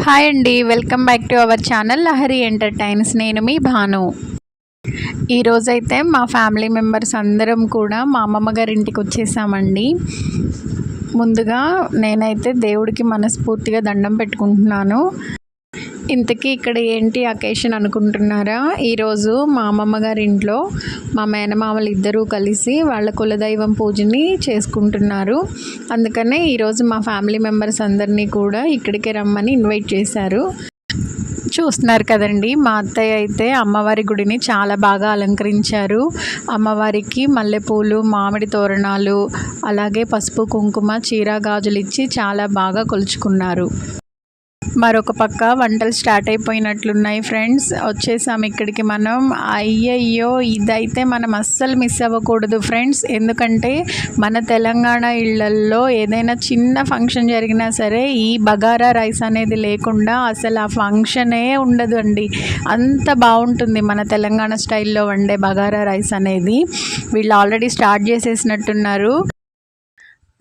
Hi అండి, welcome back to our channel Lahari entertains. నేను మీ భాను. ఈరోజైతే మా ఫ్యామిలీ మెంబర్స్ అందరం కూడా మా అమ్మమ్మ గారి ఇంటికి వచ్చేసామండి. ముందుగా నేనైతే దేవుడికి మనస్ఫూర్తిగా దండం పెట్టుకుంటున్నాను. ఇంతకీ ఇక్కడ ఏంటి అకేషన్ అనుకుంటున్నారా? ఈరోజు మా అమ్మమ్మ గారి ఇంట్లో మా మేనమామలు ఇద్దరూ కలిసి వాళ్ళ కులదైవం పూజని చేసుకుంటున్నారు. అందుకనే ఈరోజు మా ఫ్యామిలీ మెంబర్స్ అందరినీ కూడా ఇక్కడికి రమ్మని ఇన్వైట్ చేశారు. చూస్తున్నారు కదండి, మా అత్తయ్య అయితే అమ్మవారి గుడిని చాలా బాగా అలంకరించారు. అమ్మవారికి మల్లెపూలు, మామిడి తోరణాలు, అలాగే పసుపు కుంకుమ, చీర గాజులు ఇచ్చి చాలా బాగా కొలుచుకున్నారు. మరొక పక్క వంటలు స్టార్ట్ అయిపోయినట్లున్నాయి ఫ్రెండ్స్. వచ్చేసాము ఇక్కడికి మనం. అయ్యయ్యో, ఇదైతే మనం అస్సలు మిస్ అవ్వకూడదు ఫ్రెండ్స్. ఎందుకంటే మన తెలంగాణ ఇళ్లల్లో ఏదైనా చిన్న ఫంక్షన్ జరిగినా సరే ఈ బగారా రైస్ అనేది లేకుండా అసలు ఆ ఫంక్షనే ఉండదు అండి. అంత బాగుంటుంది మన తెలంగాణ స్టైల్లో వండే బగారా రైస్ అనేది. వీళ్ళు ఆల్రెడీ స్టార్ట్ చేసేసినట్టున్నారు.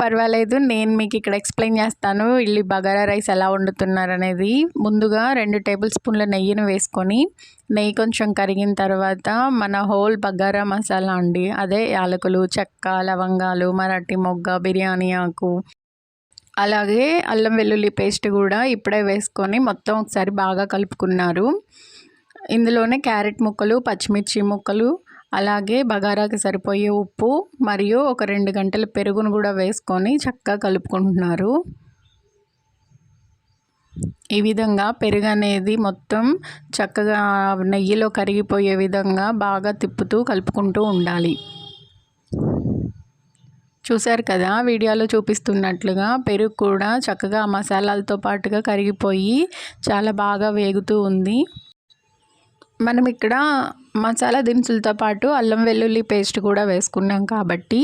పర్వాలేదు, నేను మీకు ఇక్కడ ఎక్స్ప్లెయిన్ చేస్తాను వీళ్ళు బగారా రైస్ ఎలా వండుతున్నారు అనేది. ముందుగా 2 టేబుల్ స్పూన్ల నెయ్యిని వేసుకొని, నెయ్యి కొంచెం కరిగిన తర్వాత మన హోల్ బగారా మసాలా అండి, అదే యాలకులు, చెక్క, లవంగాలు, మరాఠీ మొగ్గ, బిర్యానీ ఆకు, అలాగే అల్లం వెల్లుల్లి పేస్ట్ కూడా ఇప్పుడే వేసుకొని మొత్తం ఒకసారి బాగా కలుపుకున్నారు. ఇందులోనే క్యారెట్ ముక్కలు, పచ్చిమిర్చి ముక్కలు, అలాగే బగారాకి సరిపోయే ఉప్పు మరియు ఒక 2 గంటల పెరుగును కూడా వేసుకొని చక్కగా కలుపుకుంటున్నారు. ఈ విధంగా పెరుగు అనేది మొత్తం చక్కగా నెయ్యిలో కరిగిపోయే విధంగా బాగా తిప్పుతూ కలుపుకుంటూ ఉండాలి. చూశారు కదా, వీడియోలో చూపిస్తున్నట్లుగా పెరుగు కూడా చక్కగా మసాలాలతో పాటుగా కరిగిపోయి చాలా బాగా వేగుతూ ఉంది. మనం ఇక్కడ మసాలా దినుసులతో పాటు అల్లం వెల్లుల్లి పేస్ట్ కూడా వేసుకున్నాం కాబట్టి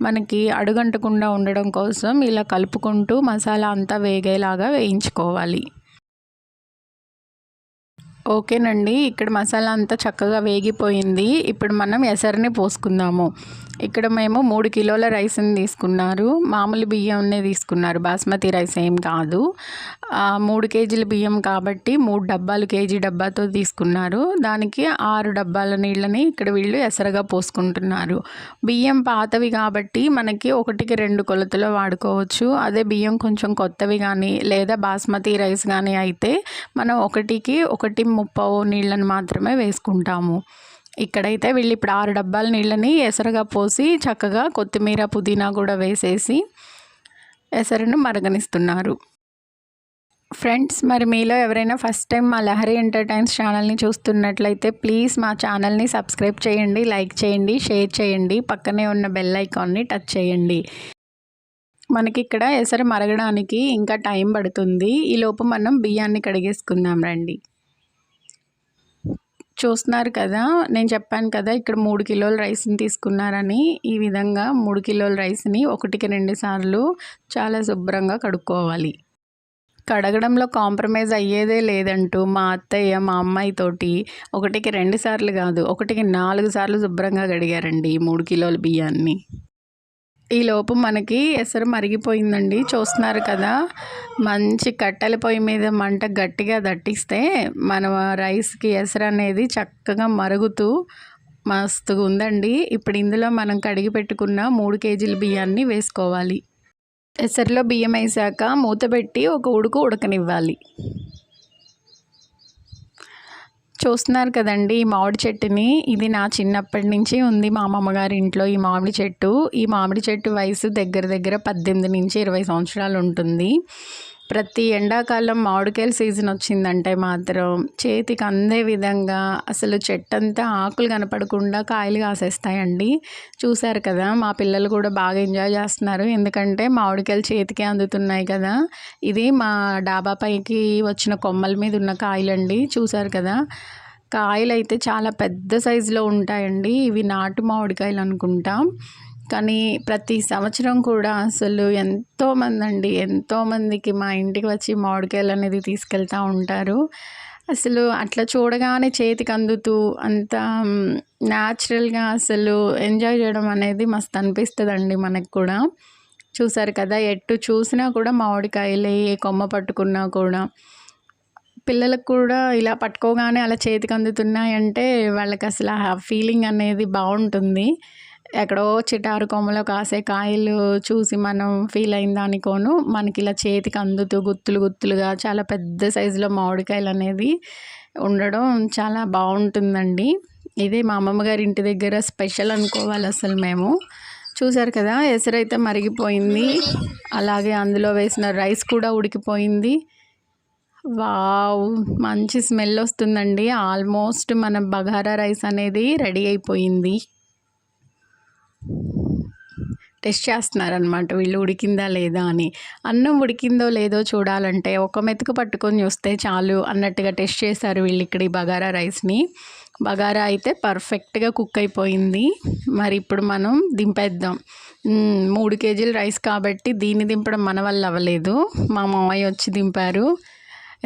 మనకి అడుగంటకుండా ఉండడం కోసం ఇలా కలుపుకుంటూ మసాలా అంతా వేగేలాగా వేయించుకోవాలి. ఓకేనండి, ఇక్కడ మసాలా అంతా చక్కగా వేగిపోయింది. ఇప్పుడు మనం ఎసరిని పోసుకుందాము. ఇక్కడ మేము 3 కిలోల రైస్ని తీసుకున్నారు. మామూలు బియ్యంనే తీసుకున్నారు, బాస్మతి రైస్ ఏం కాదు. 3 కేజీల బియ్యం కాబట్టి 3 డబ్బాలు కేజీ డబ్బాతో తీసుకున్నారు. దానికి 6 డబ్బాల నీళ్ళని ఇక్కడ వీళ్ళు ఎసరగా పోసుకుంటున్నారు. బియ్యం పాతవి కాబట్టి మనకి 1కి 2 కొలతలో వాడుకోవచ్చు. అదే బియ్యం కొంచెం కొత్తవి కానీ లేదా బాస్మతి రైస్ కానీ అయితే మనం 1కి 1.25 నీళ్ళని మాత్రమే వేసుకుంటాము. ఇక్కడైతే వీళ్ళు ఇప్పుడు 6 డబ్బాల నీళ్ళని ఎసరుగా పోసి చక్కగా కొత్తిమీర, పుదీనా కూడా వేసేసి ఎసరును మరగనిస్తున్నారు. ఫ్రెండ్స్, మరి మీలో ఎవరైనా ఫస్ట్ టైం మా లహరి ఎంటర్టైన్స్ ఛానల్ని చూస్తున్నట్లయితే ప్లీజ్ మా ఛానల్ని సబ్స్క్రైబ్ చేయండి, లైక్ చేయండి, షేర్ చేయండి, పక్కనే ఉన్న బెల్ ఐకాన్ని టచ్ చేయండి. మనకి ఇక్కడ ఎసరు మరగడానికి ఇంకా టైం పడుతుంది. ఈలోపు మనం బియ్యాన్ని కడిగేసుకుందాం రండి. చూస్తున్నారు కదా, నేను చెప్పాను కదా ఇక్కడ 3 కిలోల రైస్ని తీసుకున్నారని. ఈ విధంగా 3 కిలోల రైస్ని 1కి 2 సార్లు చాలా శుభ్రంగా కడుక్కోవాలి. కడగడంలో కాంప్రమైజ్ అయ్యేదే లేదంటూ మా అత్తయ్య మా అమ్మాయితోటి 1కి 2 సార్లు కాదు, 1కి 4 సార్లు శుభ్రంగా కడిగారండి 3 కిలోల బియ్యాన్ని. ఈలోపు మనకి ఎసరు మరిగిపోయిందండి. చూస్తున్నారు కదా, మంచి కట్టెల పొయ్యి మీద మంట గట్టిగా దట్టిస్తే మన రైస్కి ఎసరు అనేది చక్కగా మరుగుతూ మస్తుగా ఉందండి. ఇప్పుడు ఇందులో మనం కడిగి పెట్టుకున్న 3 కేజీల బియ్యాన్ని వేసుకోవాలి. ఎసరులో బియ్యం వేసాక మూత పెట్టి ఒక ఉడకనివ్వాలి. చూస్తున్నారు కదండి ఈ మామిడి చెట్టుని, ఇది నా చిన్నప్పటి నుంచి ఉంది మా అమ్మమ్మగారి ఇంట్లో. ఈ మామిడి చెట్టు వయసు దగ్గర 18 నుంచి 20 సంవత్సరాలు ఉంటుంది. ప్రతి ఎండాకాలం మామిడికాయల సీజన్ వచ్చిందంటే మాత్రం చేతికి అందే విధంగా అసలు చెట్టంతా ఆకులు కనపడకుండా కాయలు కాసేస్తాయండి. చూశారు కదా, మా పిల్లలు కూడా బాగా ఎంజాయ్ చేస్తున్నారు. ఎందుకంటే మామిడికాయలు చేతికే అందుతున్నాయి కదా. ఇది మా డాబా పైకి వచ్చిన కొమ్మల మీద ఉన్న కాయలండి. చూశారు కదా, కాయలు అయితే చాలా పెద్ద సైజులో ఉంటాయండి. ఇవి నాటు మామిడికాయలు అనుకుంటాం. కానీ ప్రతి సంవత్సరం కూడా అసలు ఎంతోమందికి మా ఇంటికి వచ్చి మామిడికాయలు అనేది తీసుకెళ్తూ ఉంటారు. అసలు అట్లా చూడగానే చేతికి అందుతూ అంత న్యాచురల్గా అసలు ఎంజాయ్ చేయడం అనేది మస్తు అనిపిస్తుందండి మనకు కూడా. చూసారు కదా, ఎటు చూసినా కూడా మామిడికాయలే, ఏ కొమ్మ పట్టుకున్నా కూడా పిల్లలకు కూడా ఇలా పట్టుకోగానే అలా చేతికి అందుతున్నాయంటే వాళ్ళకి అసలు ఆ ఫీలింగ్ అనేది బాగుంటుంది. ఎక్కడో చిటారు కొమ్మలో కాసే కాయలు చూసి మనం ఫీల్ అయిన దానికోను మనకి ఇలా చేతికి అందుతూ గుత్తులు గుత్తులుగా చాలా పెద్ద సైజులో మామిడికాయలు అనేది ఉండడం చాలా బాగుంటుందండి. ఇదే మా అమ్మమ్మ గారి ఇంటి దగ్గర స్పెషల్ అనుకోవాలి అసలు మేము. చూసారు కదా, ఎసరైతే మరిగిపోయింది, అలాగే అందులో వేసిన రైస్ కూడా ఉడికిపోయింది. వావ్! మంచి స్మెల్ వస్తుందండి. ఆల్మోస్ట్ మన బగారా రైస్ అనేది రెడీ అయిపోయింది. టెస్ట్ చేస్తున్నారనమాట వీళ్ళు ఉడికిందా లేదా అని. అన్నం ఉడికిందో లేదో చూడాలంటే ఒక మెతుకు పట్టుకొని చూస్తే చాలు అన్నట్టుగా టెస్ట్ చేశారు వీళ్ళు ఇక్కడ ఈ బగారా రైస్ని. బగారా అయితే పర్ఫెక్ట్గా కుక్ అయిపోయింది. మరి ఇప్పుడు మనం దింపేద్దాం. 3 కేజీల రైస్ కాబట్టి దీన్ని దింపడం మన వల్ల అవ్వలేదు, మా మామయ్య వచ్చి దింపారు.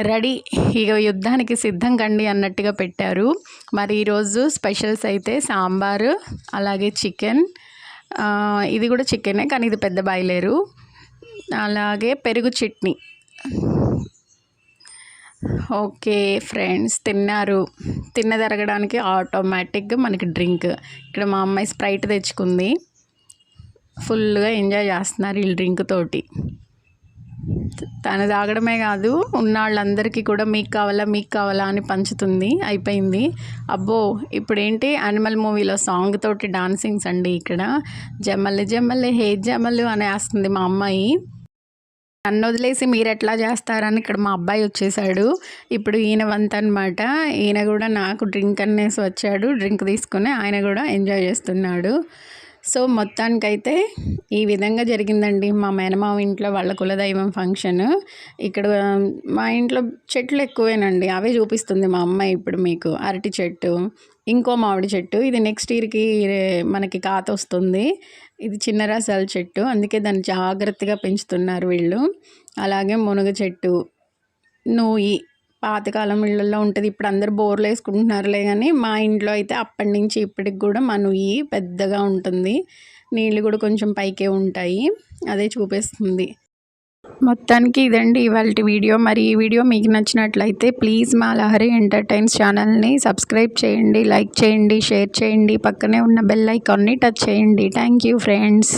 రెడీ, ఇక యుద్ధానికి సిద్ధం కండి అన్నట్టుగా పెట్టారు. మరి ఈరోజు స్పెషల్స్ అయితే సాంబారు, అలాగే చికెన్, ఇది కూడా చికెనే కానీ ఇది పెద్ద బాయిలేరు, అలాగే పెరుగు చట్నీ. ఓకే ఫ్రెండ్స్, తిన్నారు. తిన్నదరగడానికి ఆటోమేటిక్గా మనకి డ్రింక్. ఇక్కడ మా అమ్మాయి స్ప్రైట్ తెచ్చుకుంది, ఫుల్గా ఎంజాయ్ చేస్తున్నారు ఈ డ్రింక్ తోటి. తను తాగడమే కాదు ఉన్న వాళ్ళందరికీ కూడా మీకు కావాలా అని పంచుతుంది. అయిపోయింది. అబ్బో, ఇప్పుడు ఏంటి యానిమల్ మూవీలో సాంగ్ తోటి డాన్సింగ్స్ అండి. ఇక్కడ జమల్ జమల్ హే జమల్ అని వేస్తుంది మా అమ్మాయి. నన్ను వదిలేసి మీరు ఎట్లా చేస్తారని ఇక్కడ మా అబ్బాయి వచ్చేసాడు. ఇప్పుడు ఈయన వంత అనమాట. ఈయన కూడా నాకు డ్రింక్ అనేసి వచ్చాడు. డ్రింక్ తీసుకుని ఆయన కూడా ఎంజాయ్ చేస్తున్నాడు. సో మొత్తానికైతే ఈ విధంగా జరిగిందండి మా మేనమామ ఇంట్లో వాళ్ళ కులదైవం ఫంక్షన్. ఇక్కడ మా ఇంట్లో చెట్లు ఎక్కువేనండి, అవే చూపిస్తుంది మా అమ్మాయి ఇప్పుడు మీకు. అరటి చెట్టు, ఇంకో మామిడి చెట్టు, ఇది నెక్స్ట్ ఇయర్కి మనకి కాత వస్తుంది. ఇది చిన్న రసాల చెట్టు, అందుకే దాన్ని జాగ్రత్తగా పెంచుతున్నారు వీళ్ళు. అలాగే మునగ చెట్టు, నూయి పాతకాలం ఇళ్ళల్లో ఉంటుంది. ఇప్పుడు అందరు బోర్లు వేసుకుంటున్నారులే, కానీ మా ఇంట్లో అయితే అప్పటి నుంచి ఇప్పటికి కూడా మా నుయ్యి పెద్దగా ఉంటుంది. నీళ్ళు కూడా కొంచెం పైకే ఉంటాయి, అదే చూపిస్తుంది. మొత్తానికి ఇదండి ఇవాల్టి వీడియో. మరి ఈ వీడియో మీకు నచ్చినట్లయితే ప్లీజ్ మా లహరి ఎంటర్టైన్స్ ఛానల్ని సబ్స్క్రైబ్ చేయండి, లైక్ చేయండి, షేర్ చేయండి, పక్కనే ఉన్న బెల్ ఐకాన్ని టచ్ చేయండి. Thank you friends.